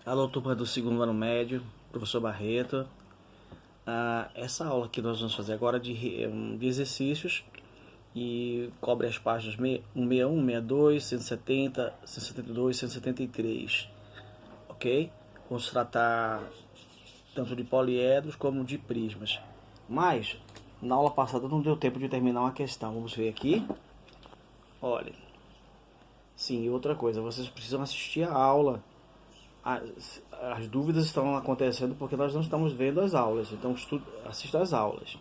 Alô, turma do segundo ano médio, professor Barreto. Essa aula que nós vamos fazer agora de exercícios e cobre as páginas 161, 162, 170, 172, 173, ok? Vamos tratar tanto de poliedros como de prismas. Mas, na aula passada não deu tempo de terminar uma questão. Vamos ver aqui. Olha, sim, e outra coisa, vocês precisam assistir a aula. As dúvidas estão acontecendo porque nós não estamos vendo as aulas, então assista às aulas.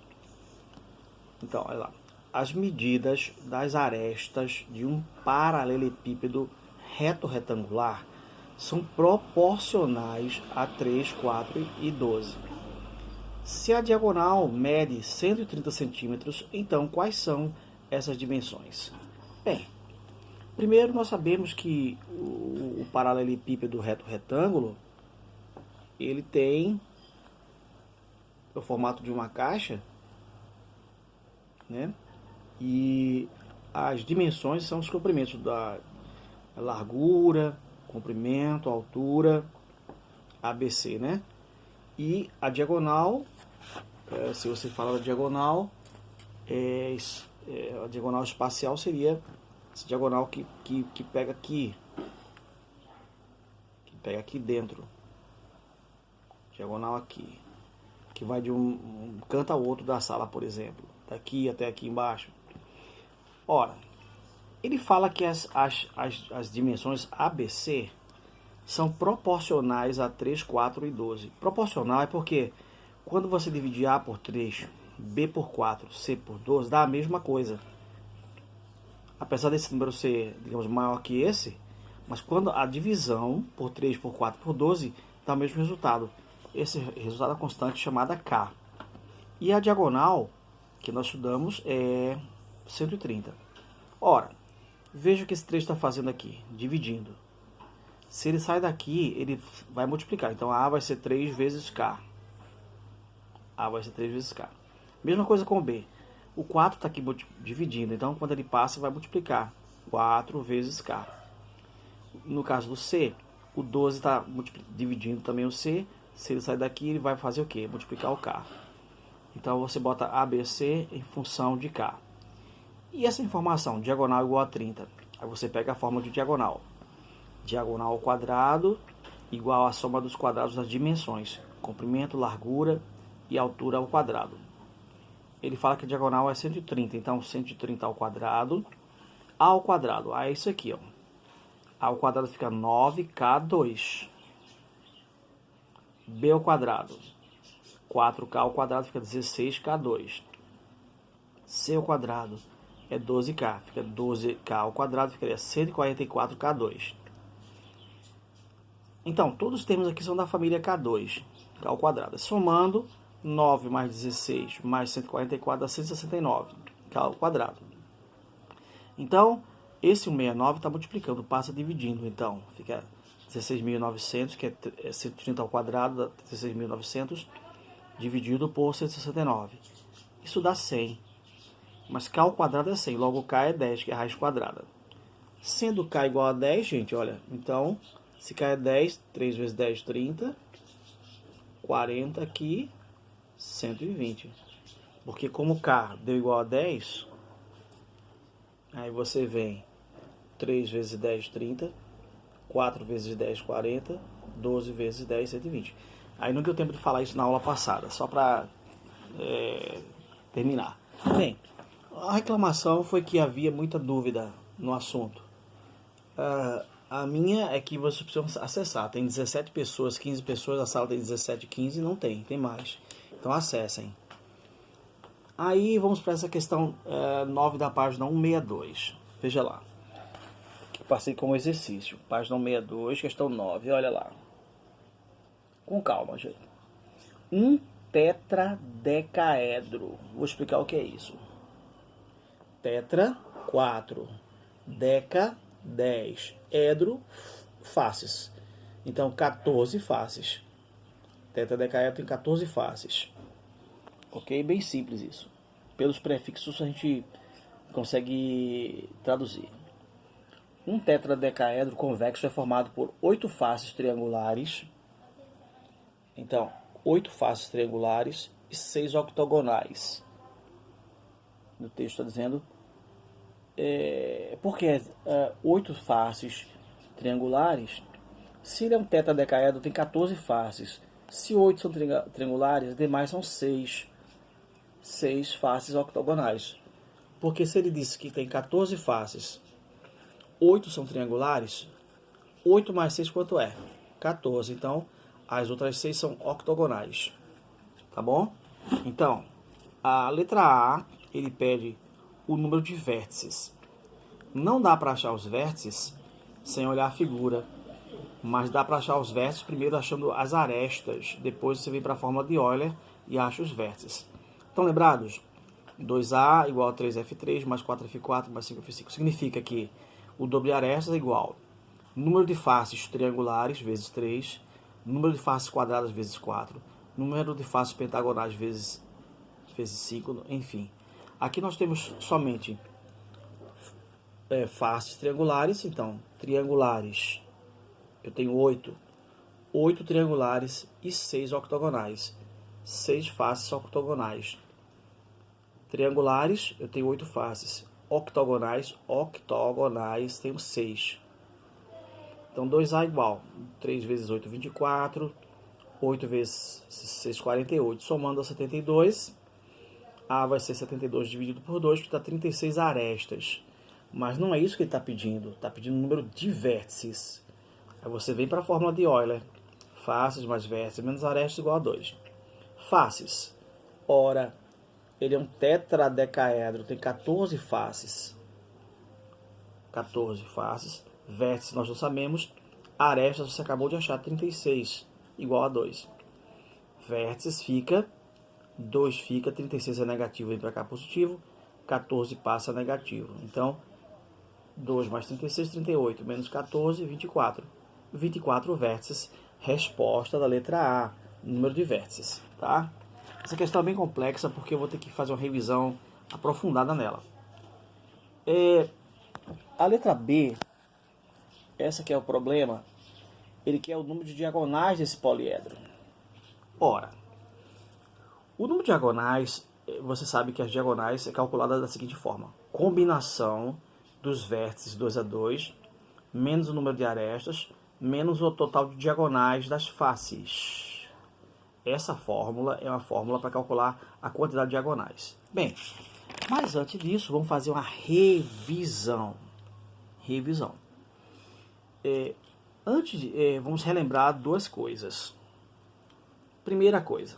Então, olha lá. As medidas das arestas de um paralelepípedo reto-retangular são proporcionais a 3, 4 e 12. Se a diagonal mede 130 centímetros, então quais são essas dimensões? Bem, primeiro nós sabemos que o paralelepípedo reto-retângulo ele tem o formato de uma caixa, né? E as dimensões são os comprimentos da largura, comprimento, altura, ABC, né? E a diagonal, se você fala da diagonal, a diagonal espacial seria essa diagonal que pega aqui, dentro, diagonal aqui, que vai de um canto ao outro da sala, por exemplo, daqui até aqui embaixo. Ora, ele fala que as dimensões ABC são proporcionais a 3, 4 e 12. Proporcional é porque quando você dividir A por 3, B por 4, C por 12, dá a mesma coisa. Apesar desse número ser, digamos, maior que esse, mas quando a divisão por 3, por 4, por 12, dá o mesmo resultado. Esse resultado é constante chamada K. E a diagonal que nós estudamos é 130. Ora, veja o que esse 3 está fazendo aqui, dividindo. Se ele sai daqui, ele vai multiplicar. Então A vai ser 3 vezes K. A vai ser 3 vezes K. Mesma coisa com o B. O 4 está aqui dividindo. Então quando ele passa, vai multiplicar. 4 vezes K. No caso do C, o 12 está dividindo também o C. Se ele sair daqui, ele vai fazer o quê? Multiplicar o K. Então você bota ABC em função de K. E essa informação, diagonal igual a 30. Aí você pega a fórmula de diagonal. Diagonal ao quadrado igual a soma dos quadrados das dimensões. Comprimento, largura e altura ao quadrado. Ele fala que a diagonal é 130. Então 130 ao quadrado. A ao quadrado. Ah, é isso aqui, ó. A ao quadrado fica 9K2. B ao quadrado. 4K ao quadrado fica 16K2. C ao quadrado é 12K. Fica 12K ao quadrado, ficaria 144K2. Então, todos os termos aqui são da família K2, K ao quadrado. Somando, 9 mais 16 mais 144 dá 169, K ao quadrado. Então, esse 169 está multiplicando, passa dividindo. Então, fica 16.900, que é 130 ao quadrado, dá 16.900, dividido por 169. Isso dá 100. Mas K ao quadrado é 100, logo K é 10, que é a raiz quadrada. Sendo K igual a 10, gente, olha, então, se K é 10, 3 vezes 10, 30, 40 aqui, 120. Porque como K deu igual a 10, aí você vem 3 vezes 10, 30, 4 vezes 10, 40, 12 vezes 10, 120. Aí não deu tempo de falar isso na aula passada, só para terminar. Bem, a reclamação foi que havia muita dúvida no assunto. A minha é que você precisa acessar. Tem 17 pessoas, 15 pessoas, a sala tem 17, 15, não tem mais. Então acessem. Aí vamos para essa questão 9 da página 162. Veja lá. Passei como exercício. Página 162, questão 9. Olha lá. Com calma, gente. Um tetradecaedro. Vou explicar o que é isso. Tetra, 4. Deca, 10. Edro, faces. Então, 14 faces. Tetradecaedro tem 14 faces. Ok? Bem simples isso. Pelos prefixos a gente consegue traduzir. Um tetradecaedro convexo é formado por 8 faces triangulares Então, 8 faces triangulares e 6 octogonais. No texto está dizendo, porque 8 faces triangulares, se ele é um tetradecaedro, tem 14 faces. Se 8 são triangulares, as demais são 6 faces octogonais. Porque se ele disse que tem 14 faces, 8 são triangulares, 8 mais 6 quanto é? 14. Então, as outras 6 são octogonais. Tá bom? Então, a letra A, ele pede o número de vértices. Não dá para achar os vértices sem olhar a figura, mas dá para achar os vértices primeiro achando as arestas. Depois você vem para a fórmula de Euler e acha os vértices. Estão lembrados? 2A igual a 3F3 mais 4F4 mais 5F5. Significa que o dobro de arestas é igual número de faces triangulares vezes 3, número de faces quadradas vezes 4, número de faces pentagonais vezes 5, enfim. Aqui nós temos somente faces triangulares, então, triangulares, eu tenho 8 triangulares e 6 octogonais, 6 faces octogonais. Triangulares, eu tenho 8 faces, octogonais, tenho 6. Então, 2A igual, 3 vezes 8, 24, 8 vezes 6, 48, somando a 72, A vai ser 72 dividido por 2, que dá 36 arestas. Mas não é isso que ele está pedindo, está pedindo o número de vértices. Aí você vem para a fórmula de Euler, faces mais vértices menos arestas igual a 2. Faces, ora, ele é um tetradecaedro, tem 14 faces. 14 faces. Vértices nós não sabemos. Arestas você acabou de achar, 36, igual a 2. Vértices fica, 2 fica, 36 é negativo, vem para cá positivo, 14 passa negativo. Então, 2 mais 36, 38, menos 14, 24. 24 vértices, resposta da letra A, número de vértices, tá? Essa questão é bem complexa porque eu vou ter que fazer uma revisão aprofundada nela. A letra B, essa que é o problema, ele quer o número de diagonais desse poliedro. Ora, o número de diagonais, você sabe que as diagonais é calculada da seguinte forma: combinação dos vértices 2 a 2, menos o número de arestas, menos o total de diagonais das faces. Essa fórmula é uma fórmula para calcular a quantidade de diagonais. Bem, mas antes disso, vamos fazer uma revisão. Vamos relembrar duas coisas. Primeira coisa,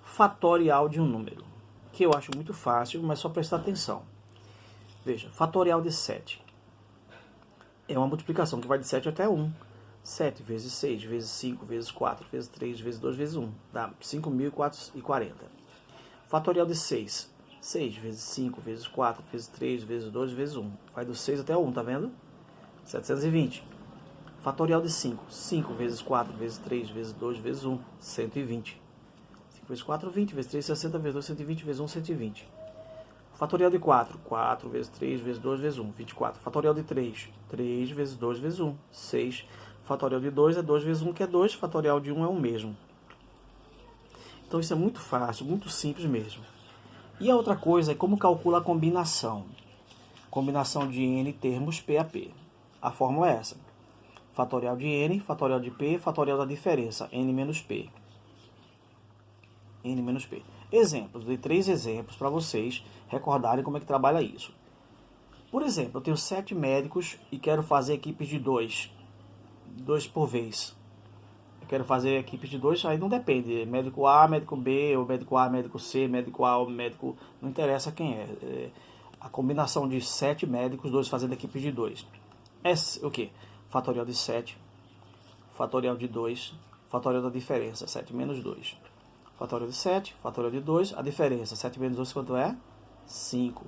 fatorial de um número, que eu acho muito fácil, mas só prestar atenção. Veja, fatorial de 7 é uma multiplicação que vai de 7 até 1. 7 vezes 6, vezes 5, vezes 4, vezes 3, vezes 2, vezes 1. Dá 5.040. Fatorial de 6. 6 vezes 5, vezes 4, vezes 3, vezes 2, vezes 1. Vai do 6 até o 1, tá vendo? 720. Fatorial de 5. 5 vezes 4, vezes 3, vezes 2, vezes 1. 120. 5 vezes 4, 20. Vezes 3, 60. Vezes 2, 120. Vezes 1, 120. Fatorial de 4. 4 vezes 3, vezes 2, vezes 1. 24. Fatorial de 3. 3 vezes 2, vezes 1. 6. Fatorial de 2 é 2 vezes 1, que é 2. Fatorial de 1 é o mesmo. Então isso é muito fácil, muito simples mesmo. E a outra coisa é como calcula a combinação. Combinação de n termos P a P. A fórmula é essa. Fatorial de n, fatorial de p, fatorial da diferença, n menos p. N menos p. Exemplos, dei 3 exemplos para vocês recordarem como é que trabalha isso. Por exemplo, eu tenho 7 médicos e quero fazer equipes de 2 por vez. Eu quero fazer equipes de 2, aí não depende. Médico A, médico B, ou médico A, médico C, médico A, ou médico... Não interessa quem é. A combinação de 7 médicos, 2 fazendo equipes de 2. É o quê? Fatorial de 7, fatorial de 2, fatorial da diferença, 7 menos 2. Fatorial de 7, fatorial de 2, a diferença, 7 menos 2, quanto é? 5.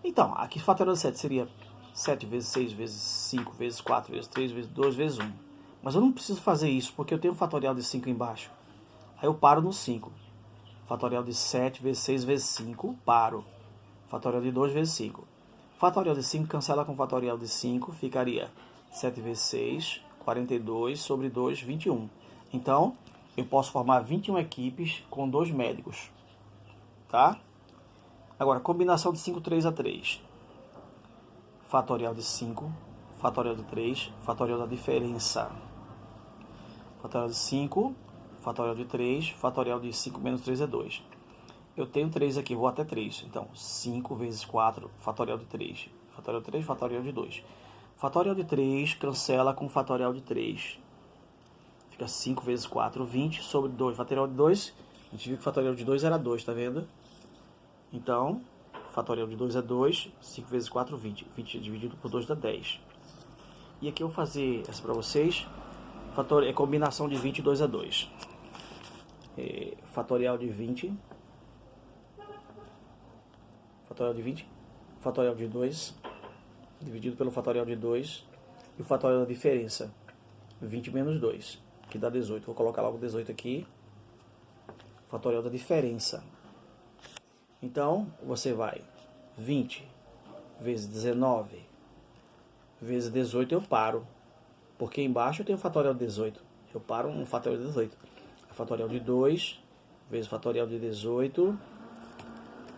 Então, aqui fatorial de 7 seria 7 vezes 6, vezes 5, vezes 4, vezes 3, vezes 2, vezes 1. Mas eu não preciso fazer isso, porque eu tenho um fatorial de 5 embaixo. Aí eu paro no 5. Fatorial de 7 vezes 6 vezes 5, paro. Fatorial de 2 vezes 5. Fatorial de 5 cancela com fatorial de 5, ficaria 7 vezes 6, 42, sobre 2, 21. Então, eu posso formar 21 equipes com 2 médicos, tá? Agora, combinação de 5, 3 a 3. Fatorial de 5, fatorial de 3, fatorial da diferença. Fatorial de 5, fatorial de 3, fatorial de 5 menos 3 é 2. Eu tenho 3 aqui, vou até 3. Então, 5 vezes 4, fatorial de 3. Fatorial de 3, fatorial de 2. Fatorial de 3 cancela com fatorial de 3. Fica 5 vezes 4, 20 sobre 2. Fatorial de 2, a gente viu que o fatorial de 2 era 2, tá vendo? Então, fatorial de 2 é 2, 5 vezes 4, 20. 20 dividido por 2 dá 10. E aqui eu vou fazer essa para vocês. É combinação de 20 e 2 é 2. Fatorial de 20. Fatorial de 20. Fatorial de 2. Dividido pelo fatorial de 2. E o fatorial da diferença. 20 menos 2. Que dá 18. Vou colocar logo 18 aqui. Fatorial da diferença. Então, você vai 20 vezes 19 vezes 18, eu paro. Porque embaixo eu tenho o fatorial de 18. Eu paro no fatorial de 18. Fatorial de 2 vezes fatorial de 18.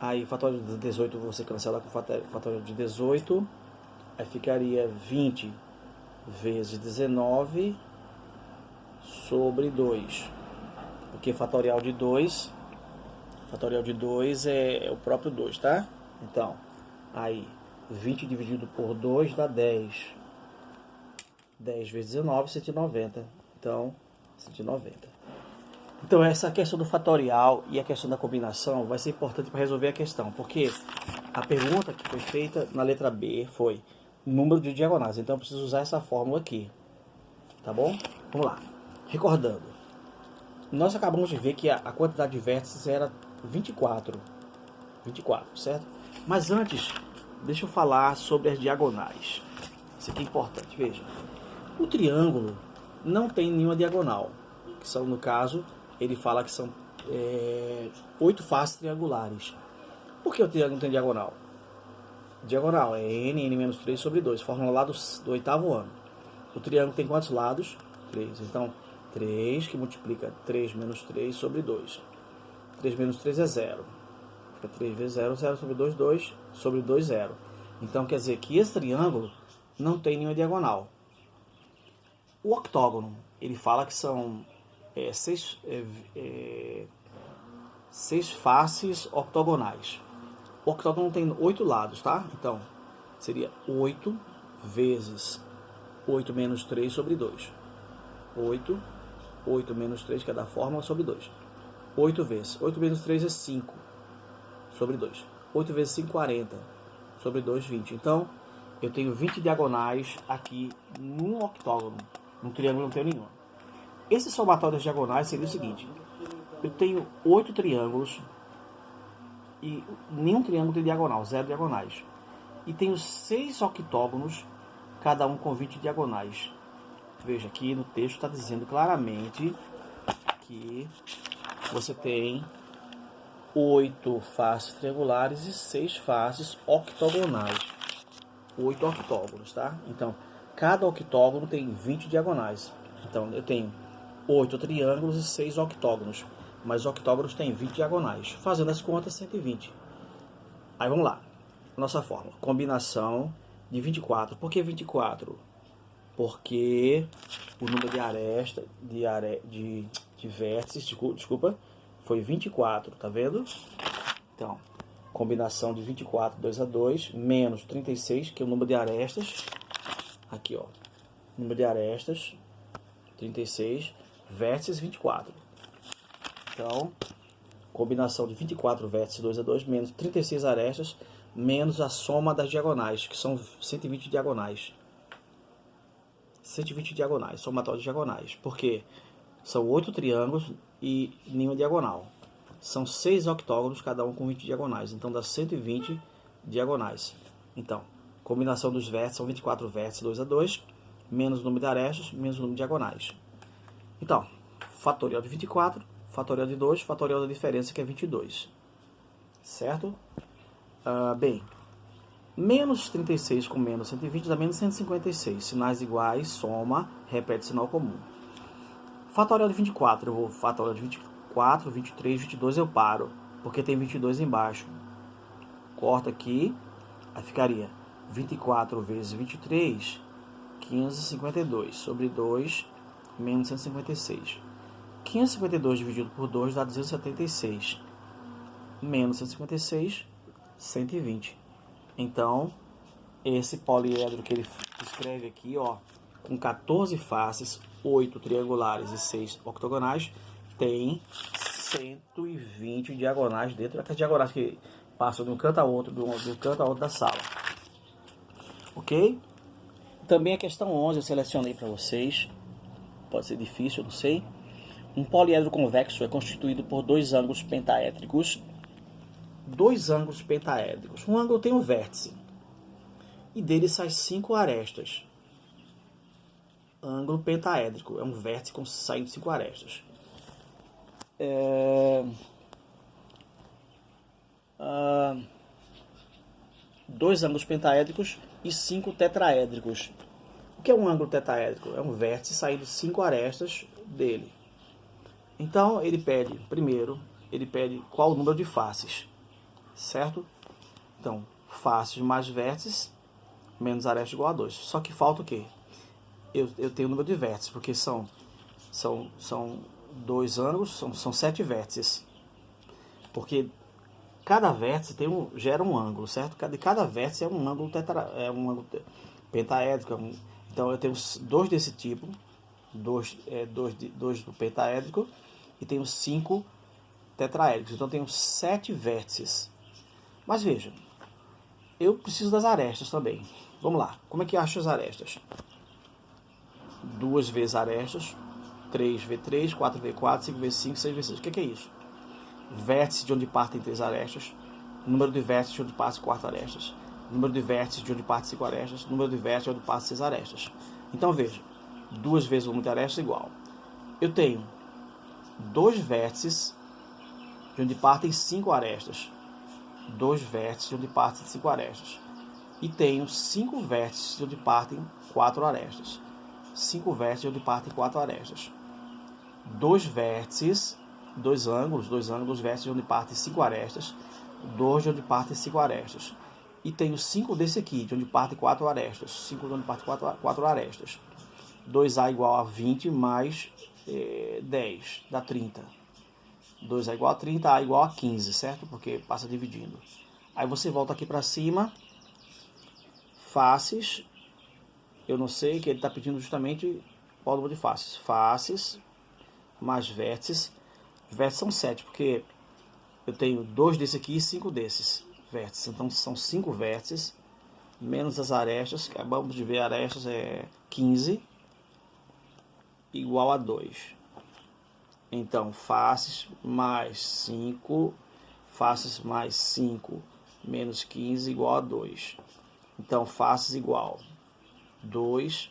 Aí, fatorial de 18 você cancela com fatorial de 18. Aí ficaria 20 vezes 19 sobre 2. Porque fatorial de 2 é o próprio 2, tá? Então, aí 20 dividido por 2 dá 10. 10 vezes 19, 190. Então, 190. Então, essa questão do fatorial e a questão da combinação vai ser importante para resolver a questão. Porque a pergunta que foi feita na letra B foi número de diagonais. Então, eu preciso usar essa fórmula aqui. Tá bom? Vamos lá. Recordando. Nós acabamos de ver que a quantidade de vértices era 24. 24, certo? Mas antes, deixa eu falar sobre as diagonais. Isso aqui é importante, veja. O triângulo não tem nenhuma diagonal. Que são, no caso, ele fala que são 8 faces triangulares. Por que o triângulo não tem diagonal? Diagonal é n menos 3 sobre 2. Fórmula lá do 8º ano. O triângulo tem quantos lados? 3. Então, 3 que multiplica 3 menos 3 sobre 2. 3 menos 3 é 0. Fica 3 vezes 0, 0 sobre 2, 2 sobre 2, 0. Então, quer dizer que esse triângulo não tem nenhuma diagonal. O octógono, ele fala que são 6 faces octogonais. O octógono tem 8 lados, tá? Então, seria 8 vezes 8 menos 3 sobre 2. 8 menos 3, que é da fórmula, sobre 2. 8 vezes 8 menos 3 é 5 sobre 2. 8 vezes 5, 40 sobre 2, 20. Então, eu tenho 20 diagonais aqui num octógono. No triângulo não tenho nenhuma. Esse somatório das diagonais seria o seguinte. Eu tenho 8 triângulos e nenhum triângulo tem diagonal, 0 diagonais. E tenho 6 octógonos, cada um com 20 diagonais. Veja, aqui no texto está dizendo claramente que você tem 8 faces triangulares e 6 faces octogonais. 8 octógonos, tá? Então, cada octógono tem 20 diagonais. Então, eu tenho 8 triângulos e 6 octógonos. Mas octógonos têm 20 diagonais. Fazendo as contas, 120. Aí, vamos lá. Nossa fórmula. Combinação de 24. Por que 24? Porque o número de arestas, de vértices, desculpa, foi 24. Tá vendo? Então, combinação de 24, 2 a 2, menos 36, que é o número de arestas. Aqui, ó. Número de arestas, 36, vértices, 24. Então, combinação de 24 vértices, 2 a 2, menos 36 arestas, menos a soma das diagonais, que são 120 diagonais. 120 diagonais, somatório de diagonais. Porque são 8 triângulos e nenhuma diagonal. São 6 octógonos, cada um com 20 diagonais. Então, dá 120 diagonais. Então, combinação dos vértices são 24 vértices, 2 a 2, menos o número de arestas, menos o número de diagonais. Então, fatorial de 24, fatorial de 2, fatorial da diferença, que é 22. Certo? Bem, menos 36 com menos 120 dá menos 156. Sinais iguais, soma, repete sinal comum. Fatorial de 24, eu vou fatorial de 24, 23, 22 eu paro, porque tem 22 embaixo. Corta aqui, aí ficaria 24 vezes 23, 552, sobre 2, menos 156. 552 dividido por 2 dá 276, menos 156, 120. Então, esse poliedro que ele escreve aqui, ó, com 14 faces, 8 triangulares e 6 octogonais, tem 120 diagonais dentro daquelas diagonais que passam de um canto a outro, de um canto a outro da sala. Ok? Também a questão 11 eu selecionei para vocês. Pode ser difícil, eu não sei. Um poliedro convexo é constituído por dois ângulos pentaédricos. Dois ângulos pentaédricos. Um ângulo tem um vértice e dele sai 5 arestas. Ângulo pentaédrico é um vértice com saindo 5 arestas. Dois ângulos pentaédricos e 5 tetraédricos. O que é um ângulo tetraédrico? É um vértice saindo 5 arestas dele. Então ele pede, primeiro, ele pede qual o número de faces, certo? Então, faces mais vértices menos aresta igual a 2. Só que falta o quê? Eu tenho o número de vértices, porque são dois ângulos, são 7 vértices. Porque cada vértice gera um ângulo, certo? Cada vértice é um ângulo pentaédrico. Então eu tenho dois desse tipo, dois do pentaédrico, e tenho 5 tetraédricos. Então eu tenho 7 vértices. Mas veja, eu preciso das arestas também. Vamos lá, como é que eu acho as arestas? 2 vezes arestas, 3v3, 4v4, 5v5, 6v6. O que é isso? Vértice de onde partem 3 arestas, número de vértices de onde partem 4 arestas, número de vértices de onde partem 5 arestas, número de vértices de onde partem 6 arestas. Então veja, 2 vezes o número de arestas é igual. Eu tenho 2 vértices de onde partem 5 arestas, 2 vértices de onde partem 5 arestas, e tenho 5 vértices de onde partem 4 arestas. 5 vértices de onde partem 4 arestas. 2 vértices, 2 ângulos, vértices de onde partem 5 arestas, 2 de onde partem 5 arestas. E tenho 5 desse aqui, de onde partem 4 arestas. 5 de onde partem 4 arestas. 2A igual a 20 mais 10, dá 30. 2A igual a 30, A igual a 15, certo? Porque passa dividindo. Aí você volta aqui para cima. Faces. Eu não sei, que ele está pedindo justamente qual o número de faces. Faces mais vértices. Vértices são 7, porque eu tenho 2 desse aqui e 5 desses vértices. Então são 5 vértices, menos as arestas. Acabamos de ver, arestas é 15, igual a 2. Então, faces mais 5, faces mais 5, menos 15, igual a 2. Então, faces igual 2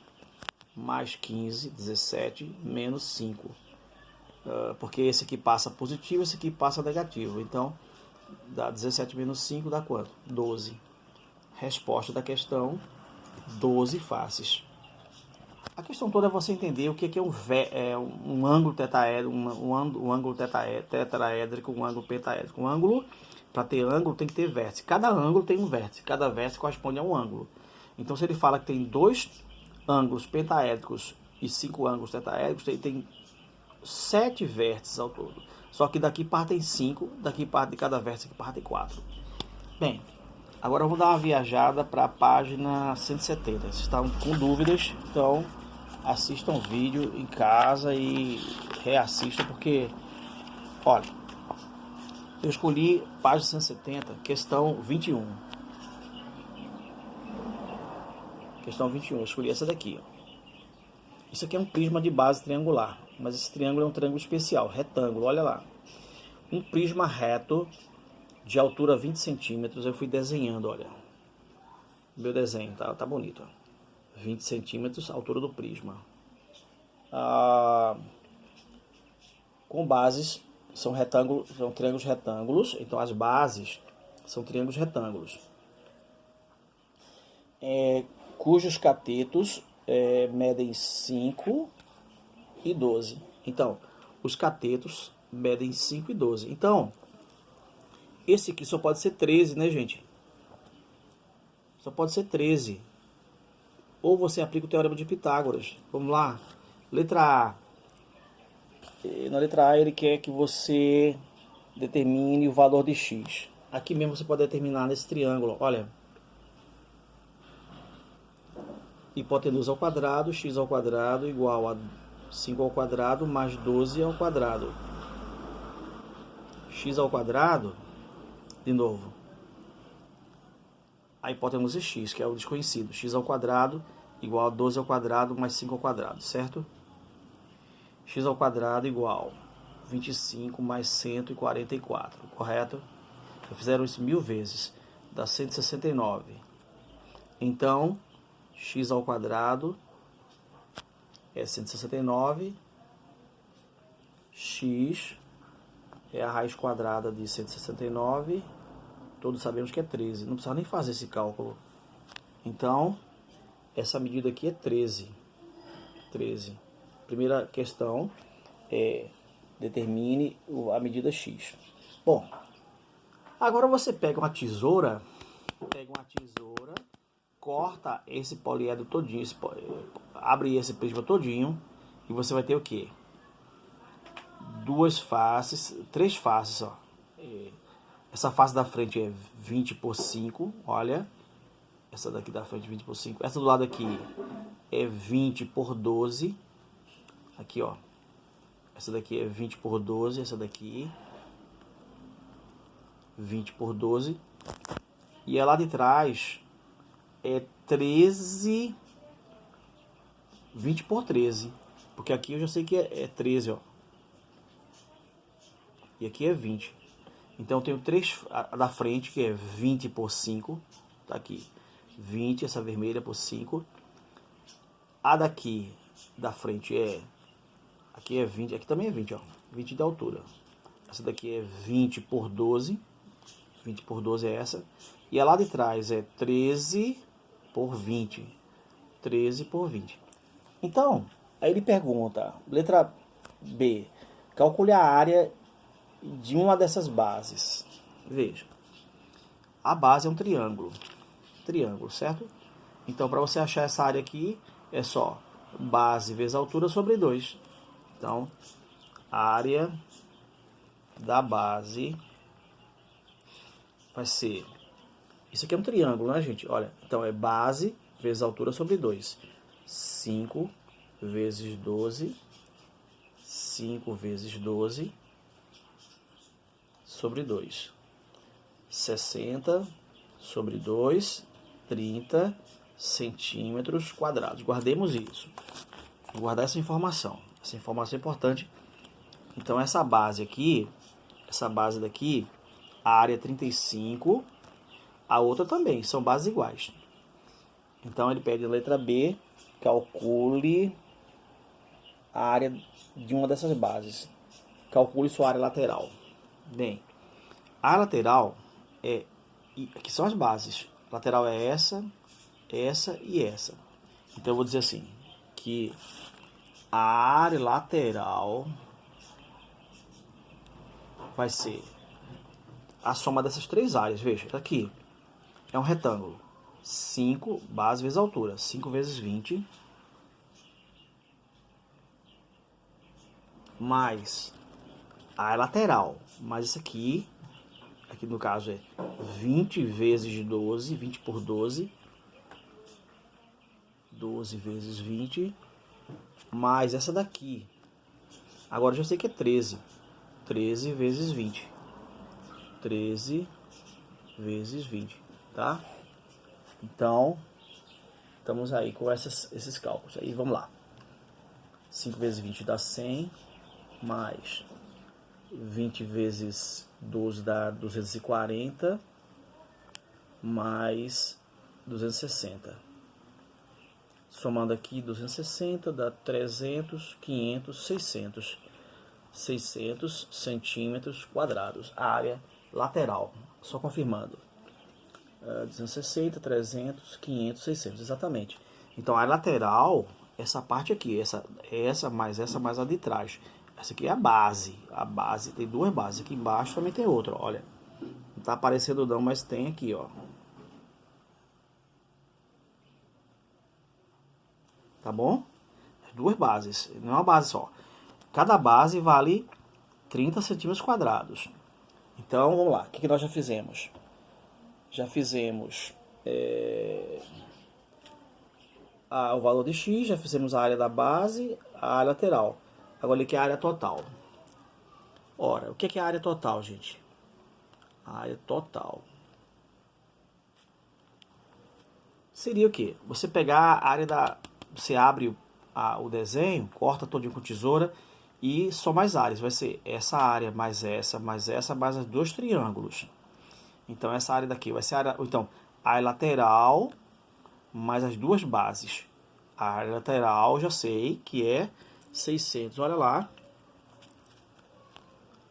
mais 15, 17, menos 5. Porque esse aqui passa positivo, esse aqui passa negativo. Então, dá 17 menos 5 dá quanto? 12. Resposta da questão, 12 faces. A questão toda é você entender o que é um ângulo tetraédrico, um ângulo tetraédrico, um ângulo pentaédrico. Um ângulo, para ter ângulo, tem que ter vértice. Cada ângulo tem um vértice, cada vértice corresponde a um ângulo. Então, se ele fala que tem 2 ângulos pentaédricos e 5 ângulos tetraédricos, tem 7 vértices ao todo. Só que daqui partem 5, daqui parte de cada vértice, aqui partem 4. Bem, agora eu vou dar uma viajada para a página 170. Vocês estão com dúvidas, então assistam o vídeo em casa e reassistam, porque, olha, eu escolhi página 170, questão 21. Questão 21, eu escolhi essa daqui. Isso aqui é um prisma de base triangular, mas esse triângulo é um triângulo especial, retângulo, olha lá. Um prisma reto de altura 20 centímetros, eu fui desenhando, olha. Meu desenho, tá bonito, ó. 20 centímetros, altura do prisma. Com bases, são triângulos retângulos, então as bases são triângulos retângulos. Cujos catetos medem 5 e 12. Então, os catetos medem 5 e 12. Então, esse aqui só pode ser 13, né, gente? Só pode ser 13. Ou você aplica o teorema de Pitágoras. Vamos lá. Letra A. Na letra A ele quer que você determine o valor de x. Aqui mesmo você pode determinar nesse triângulo. Olha. Hipotenusa ao quadrado, x ao quadrado igual a 5 ao quadrado mais 12 ao quadrado. X ao quadrado, de novo. A hipotenusa é x, que é o desconhecido. X ao quadrado igual a 12 ao quadrado mais 5 ao quadrado, certo? X ao quadrado igual 25 mais 144, correto? Já fizeram isso 1000 vezes, dá 169. Então, x ao quadrado é 169, x é a raiz quadrada de 169, todos sabemos que é 13, não precisa nem fazer esse cálculo. Então, essa medida aqui é 13. 13. Primeira questão é determine a medida x. Bom, agora você pega uma tesoura, corta esse poliedro todinho, abre esse prisma todinho e você vai ter o quê? Duas faces, três faces, ó. Essa face da frente é 20 por 5, olha. Essa daqui da frente 20 por 5. Essa do lado aqui é 20 por 12. Aqui, ó. Essa daqui é 20 por 12, essa daqui 20 por 12. E a lá de trás é 13, 20 por 13. Porque aqui eu já sei que é 13, ó. E aqui é 20. Então eu tenho três, a da frente que é 20 por 5. Tá aqui. 20, essa vermelha por 5. A daqui da frente é... Aqui é 20, aqui também é 20, ó. 20 de altura. Essa daqui é 20 por 12. 20 por 12 é essa. E a lá de trás é 13 por 20. 13 por 20. Então, aí ele pergunta, letra B, calcule a área de uma dessas bases. Veja, a base é um triângulo. Triângulo, certo? Então, para você achar essa área aqui, é só base vezes altura sobre 2. Então, a área da base vai ser... Isso aqui é um triângulo, né, gente? Olha, então é base vezes altura sobre 2. 5 vezes 12. 5 vezes 12 sobre 2. 60 sobre 2, 30 centímetros quadrados. Guardemos isso. Vou guardar essa informação. Essa informação é importante. Então, essa base aqui, essa base daqui, a área é 35, a outra também, são bases iguais. Então, ele pede a letra B, calcule a área de uma dessas bases. Calcule sua área lateral. Bem, a lateral é... Aqui são as bases. A lateral é essa, essa e essa. Então, eu vou dizer assim, que a área lateral vai ser a soma dessas três áreas. Veja, aqui é um retângulo. 5 base vezes altura. 5 vezes 20. Mais a área lateral. Mais isso aqui. Aqui no caso é 20 vezes 12. 20 por 12. 12 vezes 20. Mais essa daqui. Agora eu já sei que é 13. 13 vezes 20. 13 vezes 20, tá? Então, estamos aí com esses cálculos. Aí vamos lá. 5 vezes 20 dá 100, mais 20 vezes 12 dá 240, mais 260. Somando aqui 260 dá 300, 500, 600. 600 centímetros quadrados. A área lateral. Só confirmando. 260, 300, 500, 600. Exatamente. Então, a área lateral essa parte aqui, essa mais a de trás. Essa aqui é a base. A base tem duas bases. Aqui embaixo também tem outra, olha. Não tá aparecendo não, mas tem aqui, ó. Tá bom? As duas bases, não é uma base só. Cada base vale 30 centímetros quadrados. Então, vamos lá. O que nós já fizemos? Já fizemos o valor de x, já fizemos a área da base, a área lateral. Agora aqui é a área total. Ora, o que é a área total, gente? A área total seria o quê? Você pegar a área da... Você abre o desenho, corta todinho com tesoura e soma as áreas. Vai ser essa área mais essa, mais os dois triângulos. Então, essa área daqui vai ser a área... Então, a área lateral mais as duas bases. A área lateral, já sei que é 600. Olha lá.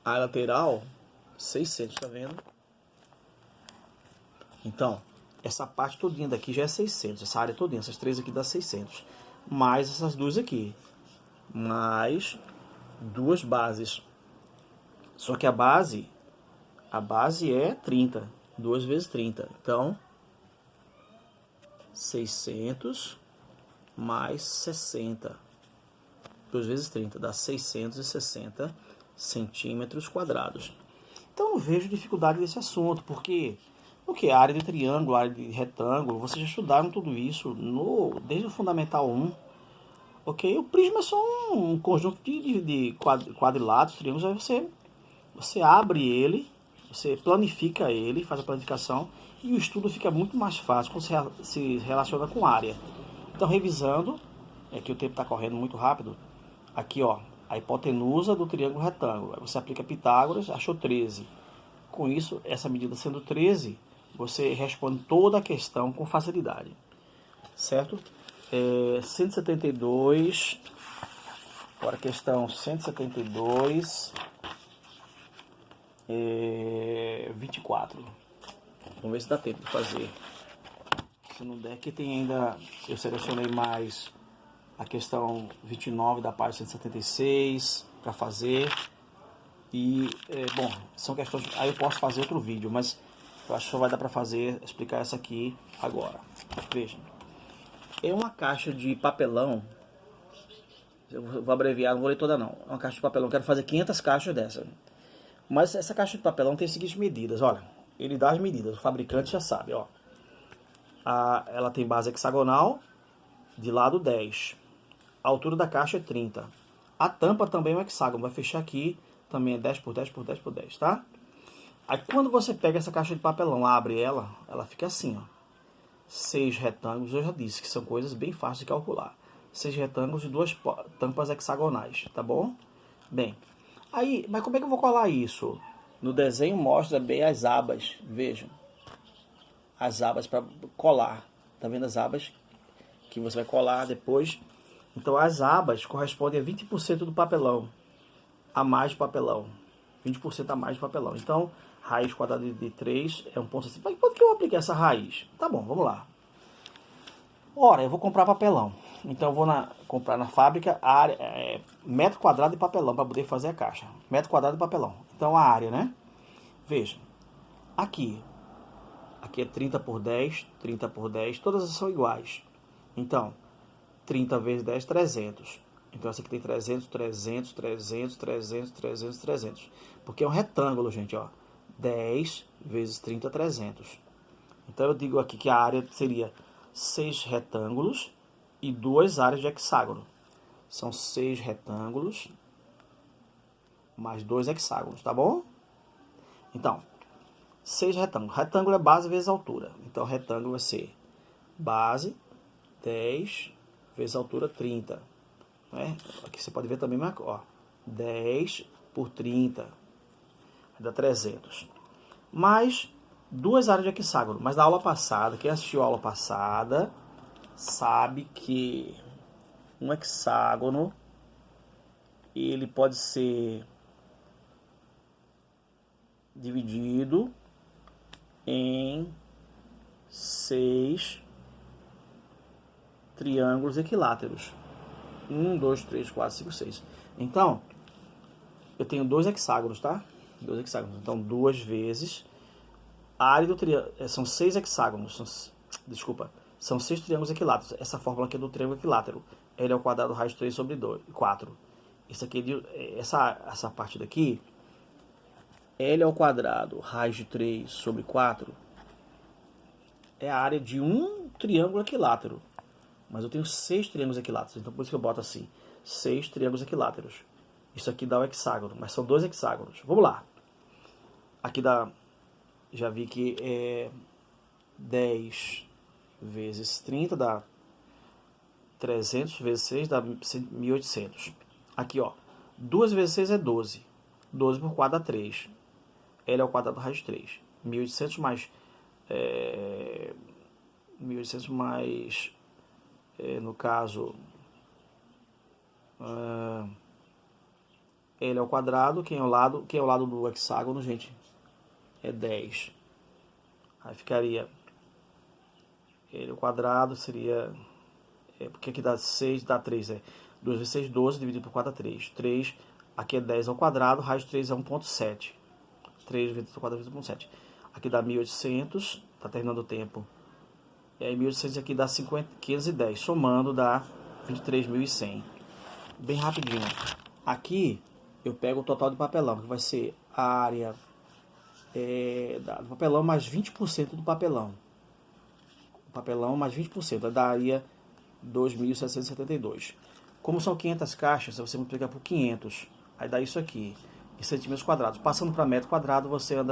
A área lateral, 600, tá vendo? Então, essa parte todinha daqui já é 600. Essa área todinha, essas três aqui dá 600. Mais essas duas aqui. Mais duas bases. Só que a base é 30. 2 vezes 30. Então, 600 mais 60. 2 vezes 30 dá 660 centímetros quadrados. Então, não vejo dificuldade desse assunto, porque a área de triângulo, a área de retângulo, vocês já estudaram tudo isso desde o Fundamental 1. Ok? O prisma é só um conjunto de quadriláteros, triângulos. Aí você abre ele, você planifica ele, faz a planificação, e o estudo fica muito mais fácil quando você se relaciona com área. Então, revisando, é que o tempo está correndo muito rápido. Aqui, ó, a hipotenusa do triângulo retângulo. Aí você aplica Pitágoras, achou 13. Com isso, essa medida sendo 13, você responde toda a questão com facilidade. Certo? 172. Agora, questão 172. 24. Vamos ver se dá tempo de fazer. Se não der, que tem ainda... Eu selecionei mais a questão 29 da página 176 para fazer. E, bom, são questões... Aí eu posso fazer outro vídeo, mas eu acho que só vai dar para explicar essa aqui agora. Veja. É uma caixa de papelão. Eu vou abreviar, não vou ler toda não. É uma caixa de papelão. Eu quero fazer 500 caixas dessa. Mas essa caixa de papelão tem as seguintes medidas. Olha, ele dá as medidas. O fabricante já sabe, ó. Ela tem base hexagonal, de lado 10. A altura da caixa é 30. A tampa também é um hexágono, vai fechar aqui, também é 10 por 10 por 10 por 10, tá? Aí quando você pega essa caixa de papelão, abre ela fica assim, ó. 6 retângulos, eu já disse que são coisas bem fáceis de calcular. 6 retângulos e 2 tampas hexagonais, tá bom? Bem, aí, mas como é que eu vou colar isso? No desenho mostra bem as abas, vejam. As abas para colar. Tá vendo as abas que você vai colar depois? Então as abas correspondem a 20% do papelão. A mais de papelão. 20% a mais de papelão. Então, raiz quadrada de 3 é 1,5. Mas quando que eu apliquei essa raiz? Tá bom, vamos lá. Ora, eu vou comprar papelão. Então eu vou comprar na fábrica a área, metro quadrado de papelão para poder fazer a caixa. Metro quadrado de papelão. Então a área, né? Veja. Aqui é 30 por 10, 30 por 10, todas são iguais. Então, 30 vezes 10, 300. Então, essa aqui tem 300, 300, 300, 300, 300, 300. Porque é um retângulo, gente, ó. 10 vezes 30, 300. Então, eu digo aqui que a área seria 6 retângulos e 2 áreas de hexágono. São 6 retângulos mais 2 hexágonos, tá bom? Então, 6 retângulos. Retângulo é base vezes altura. Então, retângulo vai ser base 10 vezes altura 30. Né? Aqui você pode ver também, ó, 10 por 30. Dá 300. Mais 2 áreas de hexágono. Mas na aula passada, quem assistiu a aula passada, sabe que um hexágono, ele pode ser dividido em 6 triângulos equiláteros. 1, 2, 3, 4, 5, 6. Então, eu tenho 2 hexágonos, tá? 2 hexágonos. Então, 2 vezes a área do triângulo. São 6 hexágonos. Desculpa. São 6 triângulos equiláteros. Essa fórmula aqui é do triângulo equilátero. L ao quadrado raiz de 3 sobre 4. Isso aqui, essa parte daqui, L ao quadrado raiz de 3 sobre 4, é a área de um triângulo equilátero. Mas eu tenho 6 triângulos equiláteros, então por isso que eu boto assim, 6 triângulos equiláteros. Isso aqui dá o hexágono, mas são 2 hexágonos. Vamos lá. Aqui dá, já vi que é 10 vezes 30 dá 300 vezes 6 dá 1800. Aqui, ó, 2 vezes 6 é 12. 12 por 4 dá 3. L ao quadrado raiz de 3. 1800 mais... 1800 mais... no caso... L ao quadrado, quem é o lado do hexágono, gente? É 10. Aí ficaria... L ao quadrado seria... porque aqui dá 6, dá 3, 2 vezes 6, 12, dividido por 4 dá 3. 3, aqui é 10 ao quadrado, raiz de 3 é 1,7. 3 vezes 4 vezes 1,7. Aqui dá 1800, tá terminando o tempo. E aí 1800 aqui dá 510, somando dá 23.100. Bem rapidinho. Aqui eu pego o total de papelão, que vai ser a área do papelão mais 20% do papelão. O papelão mais 20%, daria 2.772. Como são 500 caixas, você multiplica por 500, aí dá isso aqui, em centímetros quadrados. Passando para metro quadrado, você anda